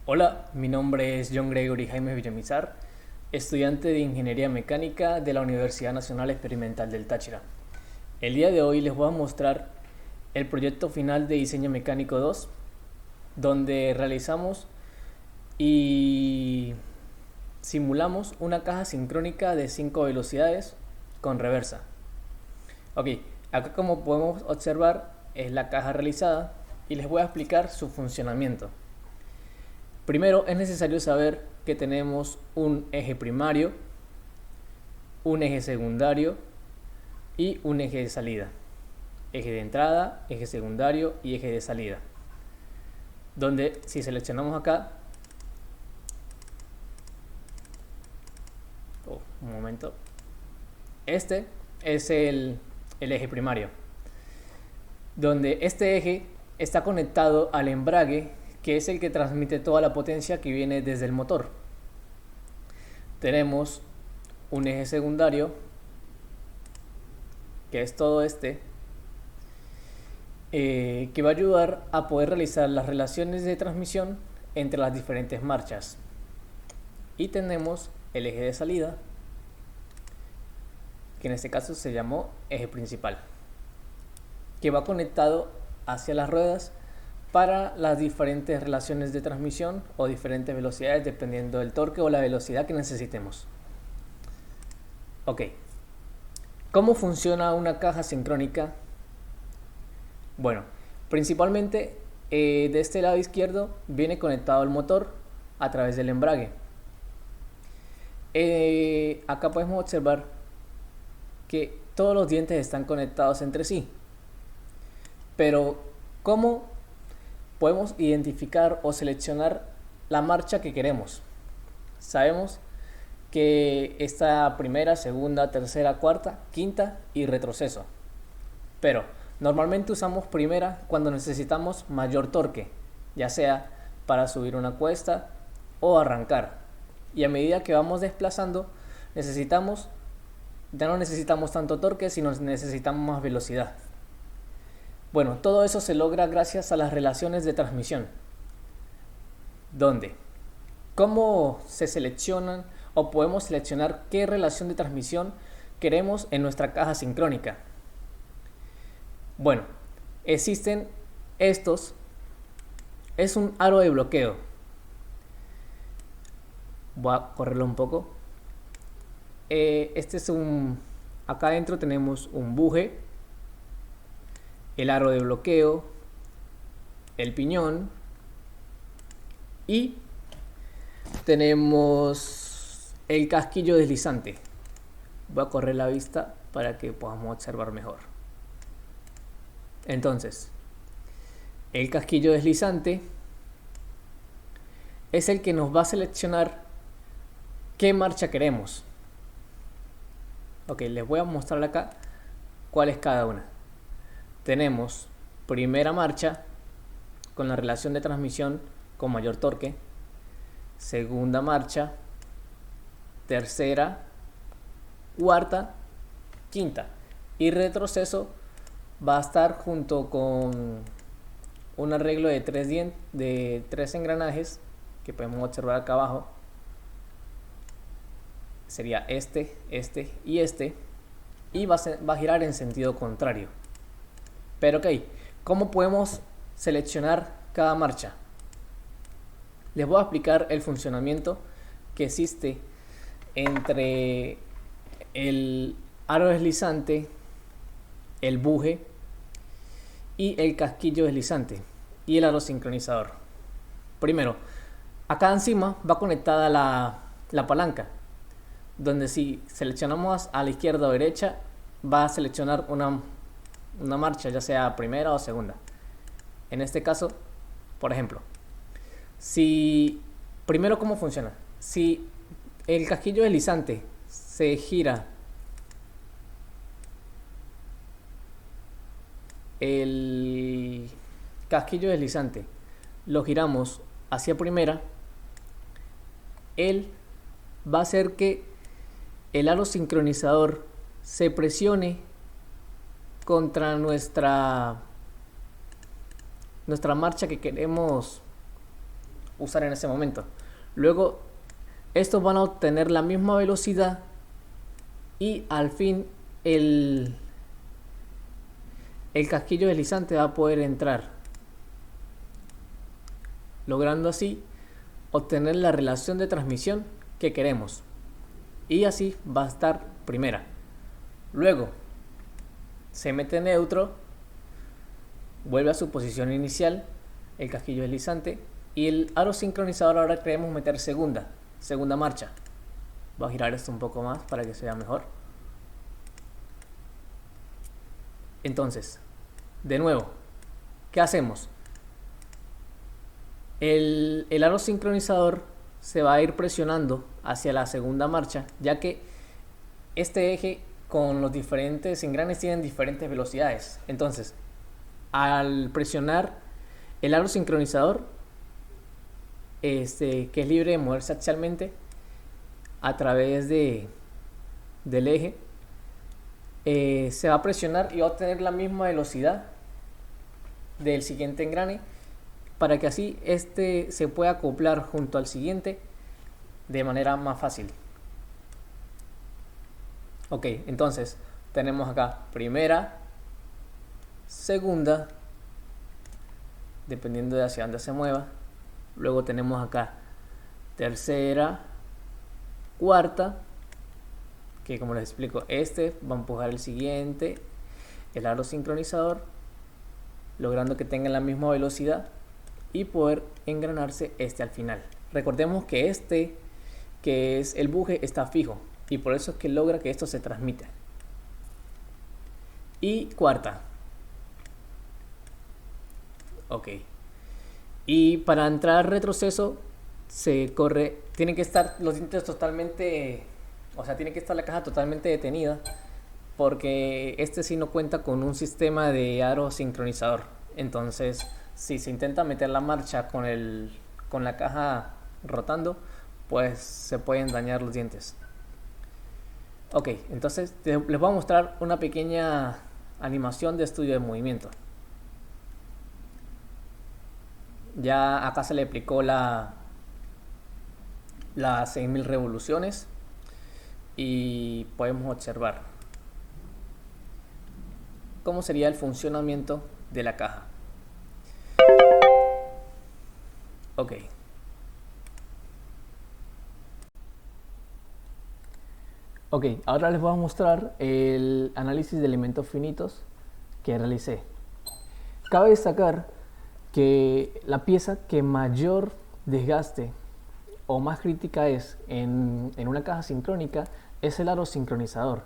Hola, mi nombre es John Gregory Jaime Villamizar, estudiante de Ingeniería Mecánica de la Universidad Nacional Experimental del Táchira. El día de hoy les voy a mostrar el proyecto final de Diseño Mecánico 2, donde realizamos y simulamos una caja sincrónica de 5 velocidades con reversa. Ok, acá como podemos observar es la caja realizada y les voy a explicar su funcionamiento. Primero es necesario saber que tenemos un eje primario, un eje secundario y un eje de salida. Eje de entrada, eje secundario y eje de salida. Donde si seleccionamos acá, un momento, este es el eje primario, donde este eje está conectado al embrague, que es el que transmite toda la potencia que viene desde el motor. Tenemos un eje secundario, que es todo este, que va a ayudar a poder realizar las relaciones de transmisión entre las diferentes marchas. Y tenemos el eje de salida, que en este caso se llamó eje principal, que va conectado hacia las ruedas para las diferentes relaciones de transmisión o diferentes velocidades dependiendo del torque o la velocidad que necesitemos. Ok, ¿cómo funciona una caja sincrónica? Bueno, principalmente de este lado izquierdo viene conectado el motor a través del embrague. Acá podemos observar que todos los dientes están conectados entre sí. Pero, ¿cómo podemos identificar o seleccionar la marcha que queremos? Sabemos que está primera, segunda, tercera, cuarta, quinta y retroceso. Pero normalmente usamos primera cuando necesitamos mayor torque, ya sea para subir una cuesta o arrancar. Y a medida que vamos desplazando, ya no necesitamos tanto torque, sino necesitamos más velocidad. Bueno, todo eso se logra gracias a las relaciones de transmisión. ¿Dónde? ¿Cómo se seleccionan o podemos seleccionar qué relación de transmisión queremos en nuestra caja sincrónica? Bueno, existen estos. Es un aro de bloqueo. Voy a correrlo un poco. Acá adentro tenemos un buje, el aro de bloqueo, el piñón y tenemos el casquillo deslizante. Voy a correr la vista para que podamos observar mejor. Entonces, el casquillo deslizante es el que nos va a seleccionar qué marcha queremos. Ok, les voy a mostrar acá cuál es cada una. Tenemos primera marcha con la relación de transmisión con mayor torque, segunda marcha, tercera, cuarta, quinta, y retroceso va a estar junto con un arreglo de tres engranajes que podemos observar acá abajo. Sería este y este, y va a girar en sentido contrario. Pero ok, ¿cómo podemos seleccionar cada marcha? Les voy a explicar el funcionamiento que existe entre el aro deslizante, el buje y el casquillo deslizante y el aro sincronizador. Primero, acá encima va conectada la palanca, donde si seleccionamos a la izquierda o derecha va a seleccionar una marcha, ya sea primera o segunda. En este caso, por ejemplo, si primero, ¿cómo funciona? Si el casquillo deslizante se gira, el casquillo deslizante lo giramos hacia primera, él va a hacer que el aro sincronizador se presione contra nuestra marcha que queremos usar en ese momento. Luego, estos van a obtener la misma velocidad y al fin el casquillo deslizante va a poder entrar, logrando así obtener la relación de transmisión que queremos. Y así va a estar primera. Luego se mete neutro, vuelve a su posición inicial, el casquillo deslizante, y el aro sincronizador ahora queremos meter segunda marcha. Voy a girar esto un poco más para que se vea mejor. Entonces, de nuevo, ¿qué hacemos? El aro sincronizador se va a ir presionando hacia la segunda marcha, ya que este eje con los diferentes engranes tienen diferentes velocidades. Entonces, al presionar el aro sincronizador, que es libre de moverse axialmente a través del eje, se va a presionar y va a obtener la misma velocidad del siguiente engrane, para que así se pueda acoplar junto al siguiente de manera más fácil. Ok, entonces tenemos acá primera, segunda, dependiendo de hacia dónde se mueva. Luego tenemos acá tercera, cuarta, que como les explico, va a empujar el siguiente, el aro sincronizador, logrando que tengan la misma velocidad y poder engranarse al final. Recordemos que que es el buje, está fijo y por eso es que logra que esto se transmita. Y cuarta. Ok. Y para entrar retroceso tienen que estar los dientes totalmente, tiene que estar la caja totalmente detenida, porque sí no cuenta con un sistema de aro sincronizador. Entonces, si se intenta meter la marcha con la caja rotando, pues se pueden dañar los dientes. Ok, entonces les voy a mostrar una pequeña animación de estudio de movimiento. Ya acá se le aplicó las 6000 revoluciones y podemos observar cómo sería el funcionamiento de la caja. Ok. Ok, ahora les voy a mostrar el análisis de elementos finitos que realicé. Cabe destacar que la pieza que mayor desgaste o más crítica es en una caja sincrónica es el aro sincronizador,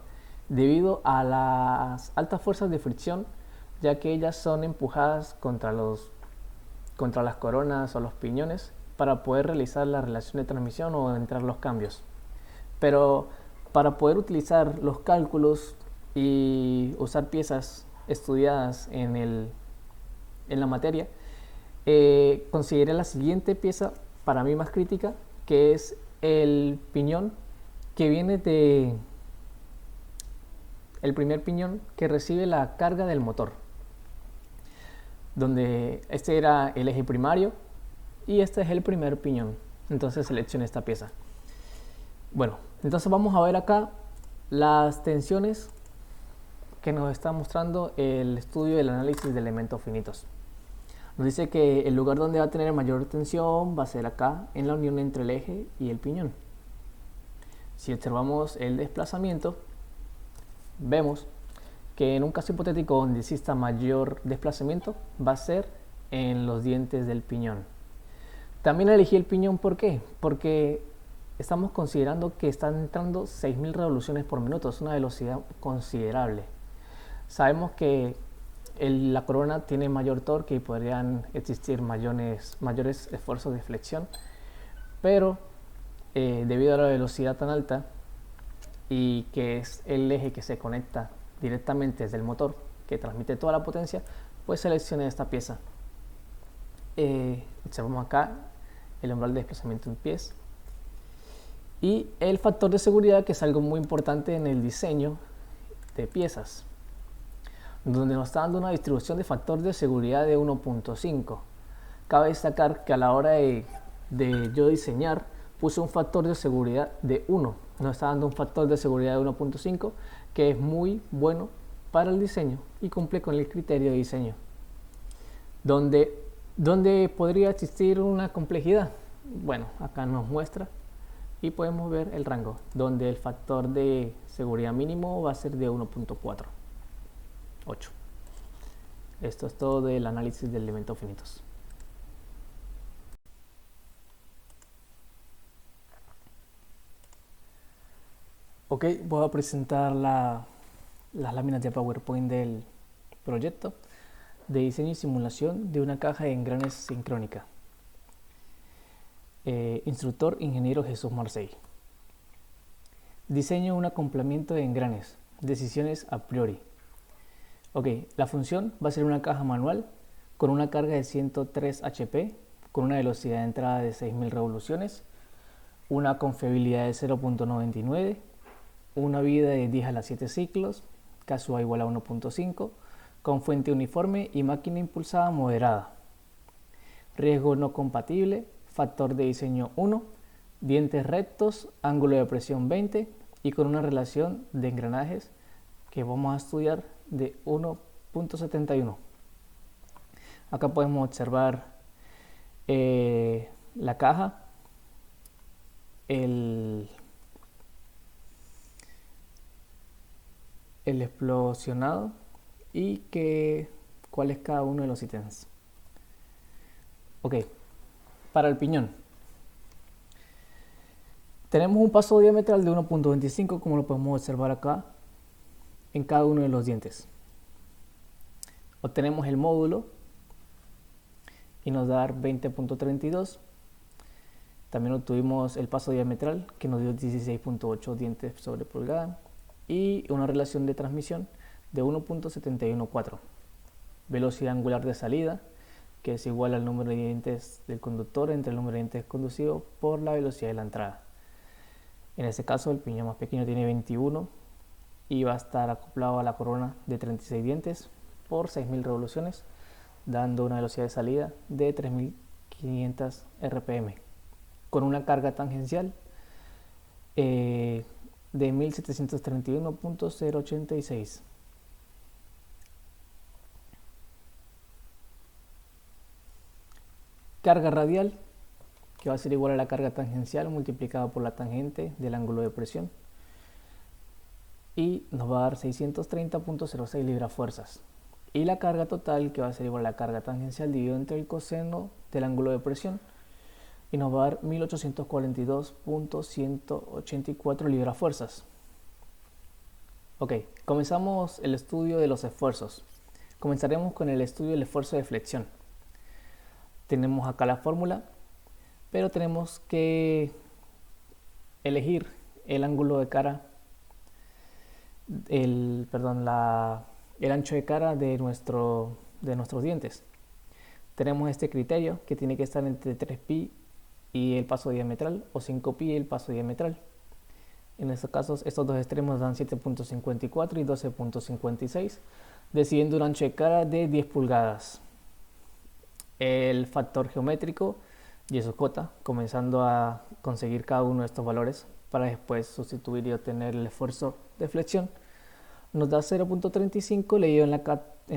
debido a las altas fuerzas de fricción, ya que ellas son empujadas contra las coronas o los piñones para poder realizar la relación de transmisión o entrar los cambios. Pero para poder utilizar los cálculos y usar piezas estudiadas en la materia, consideré la siguiente pieza para mí más crítica, que es el piñón que viene el primer piñón que recibe la carga del motor, donde este era el eje primario y este es el primer piñón. Entonces seleccioné esta pieza. Bueno, entonces vamos a ver acá las tensiones que nos está mostrando el estudio del análisis de elementos finitos. Nos dice que el lugar donde va a tener mayor tensión va a ser acá, en la unión entre el eje y el piñón. Si observamos el desplazamiento, vemos que en un caso hipotético donde exista mayor desplazamiento va a ser en los dientes del piñón. También elegí el piñón, ¿por qué? Porque estamos considerando que están entrando 6000 revoluciones por minuto, es una velocidad considerable. Sabemos que la corona tiene mayor torque y podrían existir mayores esfuerzos de flexión, pero debido a la velocidad tan alta y que es el eje que se conecta directamente desde el motor que transmite toda la potencia, pues seleccioné esta pieza. Observamos acá el umbral de desplazamiento en pies y el factor de seguridad, que es algo muy importante en el diseño de piezas, donde nos está dando una distribución de factor de seguridad de 1.5. Cabe destacar que a la hora de de yo diseñar, puse un factor de seguridad de 1. Nos está dando un factor de seguridad de 1.5, que es muy bueno para el diseño y cumple con el criterio de diseño. ¿Dónde podría existir una complejidad? Bueno, acá nos muestra y podemos ver el rango, donde el factor de seguridad mínimo va a ser de 1.48. Esto es todo del análisis de elementos finitos. Ok, voy a presentar las láminas de PowerPoint del proyecto de diseño y simulación de una caja de engranes sincrónica. Instructor Ingeniero Jesús Marcey. Diseño un acoplamiento de engranes. Decisiones a priori. Ok, la función va a ser una caja manual con una carga de 103 HP, con una velocidad de entrada de 6000 revoluciones, una confiabilidad de 0.99, una vida de 10 a la 7 ciclos, caso A igual a 1.5, con fuente uniforme y máquina impulsada moderada. Riesgo no compatible, factor de diseño 1, dientes rectos, ángulo de presión 20 y con una relación de engranajes que vamos a estudiar de 1.71. Acá podemos observar la caja, el explosionado y cuál es cada uno de los ítems. Ok, para el piñón tenemos un paso diametral de 1.25, como lo podemos observar acá en cada uno de los dientes. Obtenemos el módulo y nos da 20.32. También obtuvimos el paso diametral que nos dio 16.8 dientes sobre pulgada y una relación de transmisión de 1.714. Velocidad angular de salida, que es igual al número de dientes del conductor entre el número de dientes conducidos por la velocidad de la entrada. En este caso el piñón más pequeño tiene 21 y va a estar acoplado a la corona de 36 dientes por 6000 revoluciones, dando una velocidad de salida de 3500 RPM, con una carga tangencial de 1731.086. Carga radial, que va a ser igual a la carga tangencial multiplicada por la tangente del ángulo de presión, y nos va a dar 630.06 librafuerzas. Y la carga total, que va a ser igual a la carga tangencial dividido entre el coseno del ángulo de presión, y nos va a dar 1842.184 librafuerzas. Ok, comenzamos el estudio de los esfuerzos. Comenzaremos con el estudio del esfuerzo de flexión. Tenemos acá la fórmula, pero tenemos que elegir el ángulo de cara, el ancho de cara de nuestros dientes. Tenemos este criterio que tiene que estar entre 3pi y el paso diametral, o 5pi y el paso diametral. En estos casos, estos dos extremos dan 7.54 y 12.56, decidiendo un ancho de cara de 10 pulgadas. El factor geométrico y su cota, comenzando a conseguir cada uno de estos valores para después sustituir y obtener el esfuerzo de flexión, nos da 0.35 leído en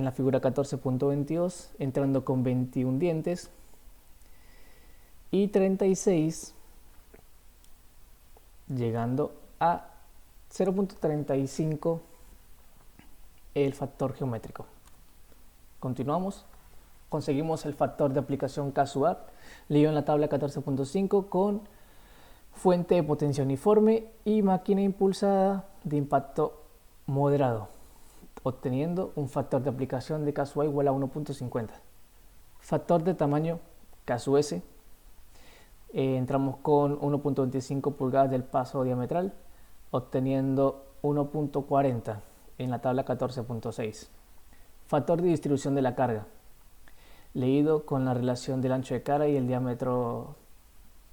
la figura 14.22, entrando con 21 dientes, y 36 llegando a 0.35 el factor geométrico. Continuamos. Conseguimos el factor de aplicación casual, leído en la tabla 14.5, con fuente de potencia uniforme y máquina impulsada de impacto moderado, obteniendo un factor de aplicación de caso A igual a 1.50. Factor de tamaño caso S, entramos con 1.25 pulgadas del paso diametral, obteniendo 1.40 en la tabla 14.6. Factor de distribución de la carga, leído con la relación del ancho de cara y el diámetro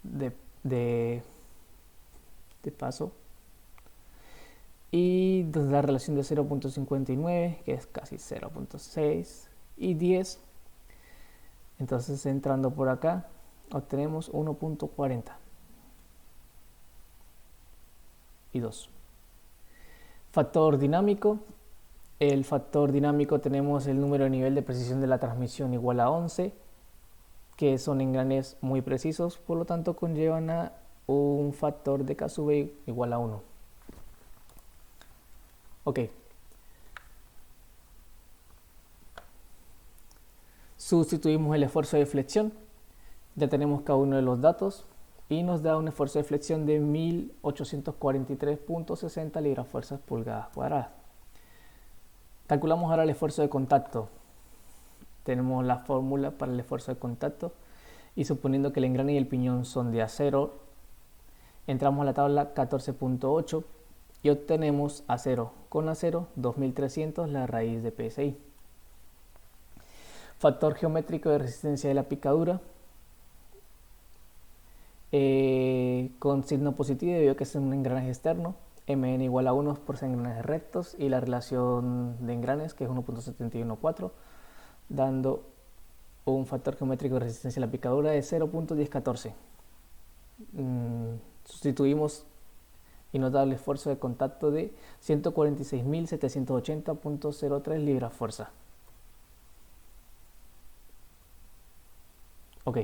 de paso, y la relación de 0.59, que es casi 0.6, y 10. Entonces, entrando por acá, obtenemos 1.40 y 2. Factor dinámico. El factor dinámico tenemos el número de nivel de precisión de la transmisión igual a 11, que son engranes muy precisos, por lo tanto conllevan a un factor de K sub E igual a 1. Ok. Sustituimos el esfuerzo de flexión. Ya tenemos cada uno de los datos y nos da un esfuerzo de flexión de 1843.60 libras-fuerzas pulgadas cuadradas. Calculamos ahora el esfuerzo de contacto. Tenemos la fórmula para el esfuerzo de contacto y suponiendo que el engrane y el piñón son de acero, entramos a la tabla 14.8 y obtenemos acero con acero 2300 la raíz de PSI. Factor geométrico de resistencia de la picadura con signo positivo debido a que es un engranaje externo, Mn igual a 1 por ser engranajes rectos y la relación de engranes que es 1.714, dando un factor geométrico de resistencia a la picadura de 0.1014. Sustituimos y nos da el esfuerzo de contacto de 146.780.03 libras-fuerza. Ok.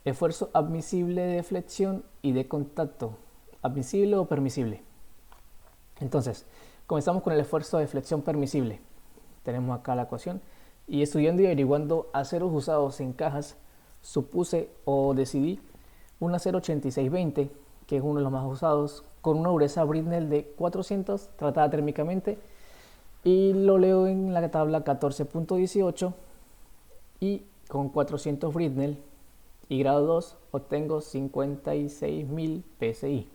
Esfuerzo admisible de flexión y de contacto. ¿Admisible o permisible? Entonces, comenzamos con el esfuerzo de flexión permisible. Tenemos acá la ecuación. Y estudiando y averiguando aceros usados en cajas, supuse o decidí un acero 8620, que es uno de los más usados, con una dureza Britnell de 400, tratada térmicamente. Y lo leo en la tabla 14.18 y con 400 Britnell y grado 2 obtengo 56.000 PSI.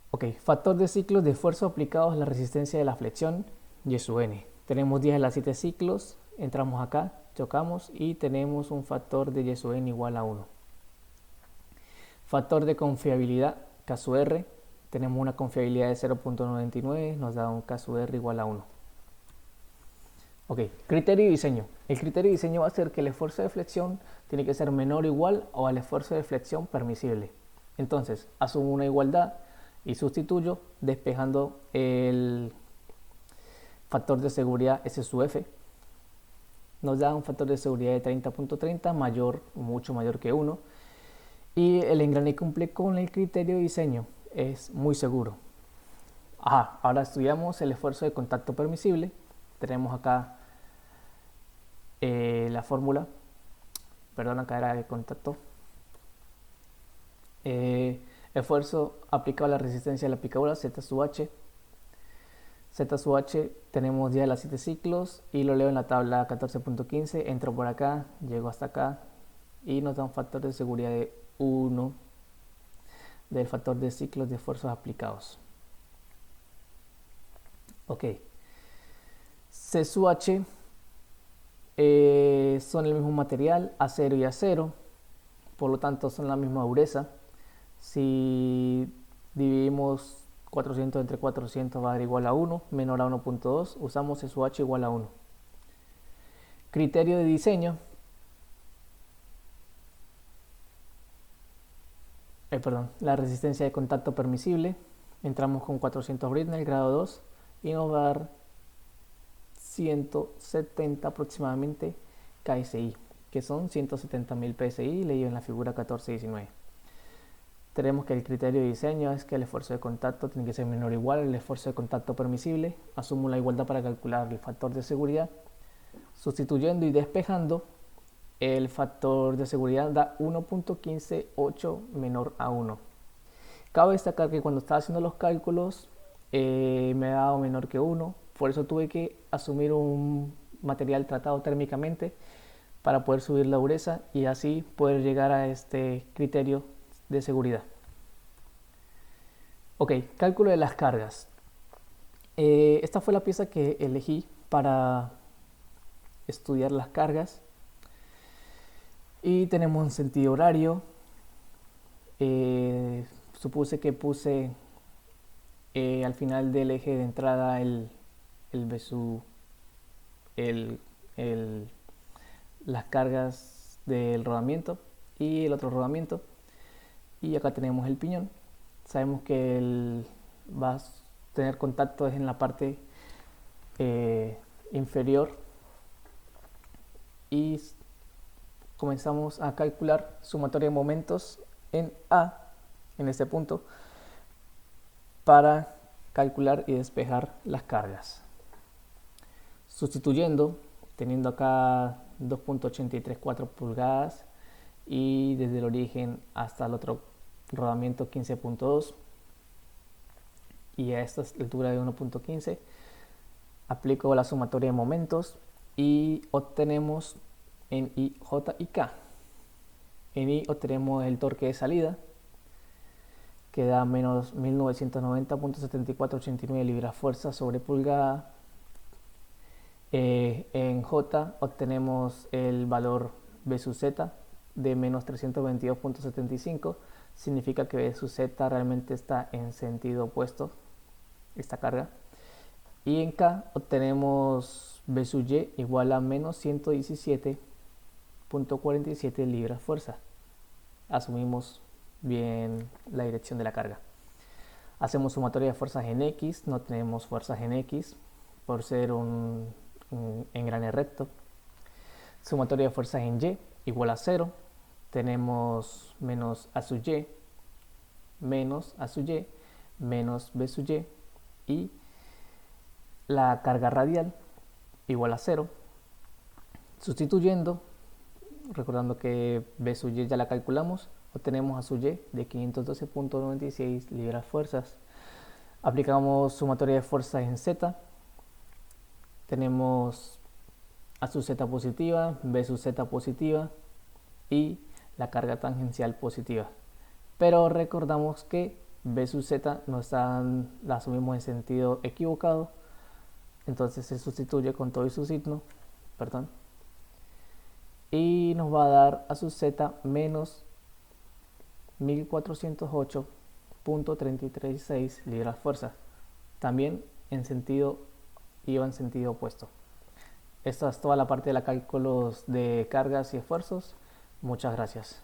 Ok, factor de ciclos de esfuerzo aplicados a la resistencia de la flexión, Y sub n. Tenemos 10 a las 7 ciclos, entramos acá, chocamos y tenemos un factor de Y sub n igual a 1. Factor de confiabilidad, K sub R, tenemos una confiabilidad de 0.99, nos da un K sub R igual a 1. Ok, criterio y diseño. El criterio y diseño va a ser que el esfuerzo de flexión tiene que ser menor o igual o al esfuerzo de flexión permisible. Entonces, asumo una igualdad y sustituyo despejando el factor de seguridad S sub F. Nos da un factor de seguridad de 30.30 mayor, mucho mayor que 1. Y el engrane cumple con el criterio de diseño. Es muy seguro. Ahora estudiamos el esfuerzo de contacto permisible. Tenemos acá la fórmula, perdón, acá era de contacto. Esfuerzo aplicado a la resistencia de la picadura, Z sub H. Z sub H tenemos ya las 7 ciclos y lo leo en la tabla 14.15. Entro por acá, llego hasta acá y nos da un factor de seguridad de 1 del factor de ciclos de esfuerzos aplicados. Ok. C sub H son el mismo material, acero y acero, por lo tanto son la misma dureza. Si dividimos 400 entre 400 va a dar igual a 1, menor a 1.2, usamos C sub H igual a 1. Criterio de diseño. La resistencia de contacto permisible. Entramos con 400 Britnell, grado 2, y nos va a dar 170 aproximadamente KSI, que son 170.000 PSI, leído en la figura 14-19. Tenemos que el criterio de diseño es que el esfuerzo de contacto tiene que ser menor o igual al esfuerzo de contacto permisible. Asumo la igualdad para calcular el factor de seguridad. Sustituyendo y despejando, el factor de seguridad da 1.158 menor a 1. Cabe destacar que cuando estaba haciendo los cálculos me ha dado menor que 1, por eso tuve que asumir un material tratado térmicamente para poder subir la dureza y así poder llegar a este criterio de seguridad. Ok, cálculo de las cargas. Esta fue la pieza que elegí para estudiar las cargas. Y tenemos un sentido horario. Supuse que puse al final del eje de entrada las cargas del rodamiento y el otro rodamiento. Y acá tenemos el piñón. Sabemos que va a tener contacto en la parte inferior, y comenzamos a calcular sumatoria de momentos en A, en este punto, para calcular y despejar las cargas. Sustituyendo, teniendo acá 2.834 pulgadas y desde el origen hasta el otro rodamiento 15.2 y a esta altura de 1.15, aplico la sumatoria de momentos y obtenemos en I, J y K. En I obtenemos el torque de salida, que da menos 1990.7489 libras-fuerza sobre pulgada. En J obtenemos el valor B sub Z de menos 322.75. Significa que B sub Z realmente está en sentido opuesto, esta carga. Y en K obtenemos B sub Y igual a menos 117.47 libras-fuerza. Asumimos bien la dirección de la carga. Hacemos sumatoria de fuerzas en X, no tenemos fuerzas en X por ser un engrane recto. Sumatoria de fuerzas en Y igual a 0, tenemos menos A sub Y, menos A sub Y, menos B sub Y, y la carga radial igual a 0. Sustituyendo, recordando que B sub Y ya la calculamos, obtenemos A sub Y de 512.96 libras-fuerzas. Aplicamos sumatoria de fuerzas en Z. Tenemos A sub Z positiva, B sub Z positiva y la carga tangencial positiva. Pero recordamos que B sub Z la asumimos en sentido equivocado, entonces se sustituye con todo y su signo, y nos va a dar A sub Z menos 1408.336 libras-fuerza. También iba en sentido opuesto. Esta es toda la parte de los cálculos de cargas y esfuerzos. Muchas gracias.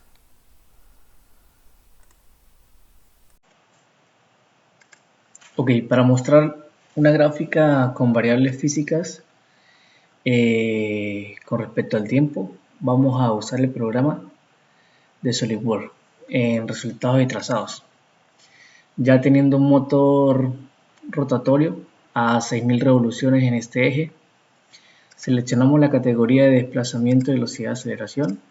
Ok, para mostrar una gráfica con variables físicas con respecto al tiempo, vamos a usar el programa de SolidWorks en resultados y trazados. Ya teniendo un motor rotatorio a 6000 revoluciones en este eje, seleccionamos la categoría de desplazamiento, velocidad, aceleración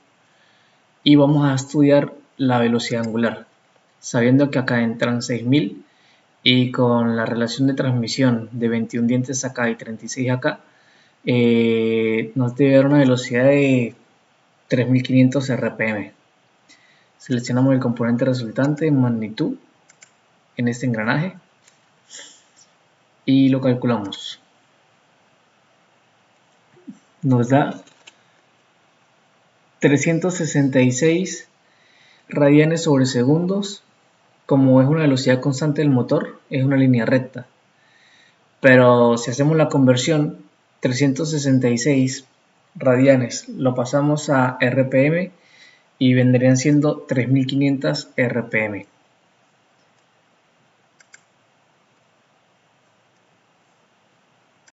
y vamos a estudiar la velocidad angular, sabiendo que acá entran 6000 y con la relación de transmisión de 21 dientes acá y 36 acá, nos debe dar una velocidad de 3500 RPM. Seleccionamos el componente resultante en magnitud en este engranaje y lo calculamos. Nos da 366 radianes sobre segundos. Como es una velocidad constante del motor, es una línea recta. Pero si hacemos la conversión, 366 radianes lo pasamos a RPM y vendrían siendo 3500 RPM.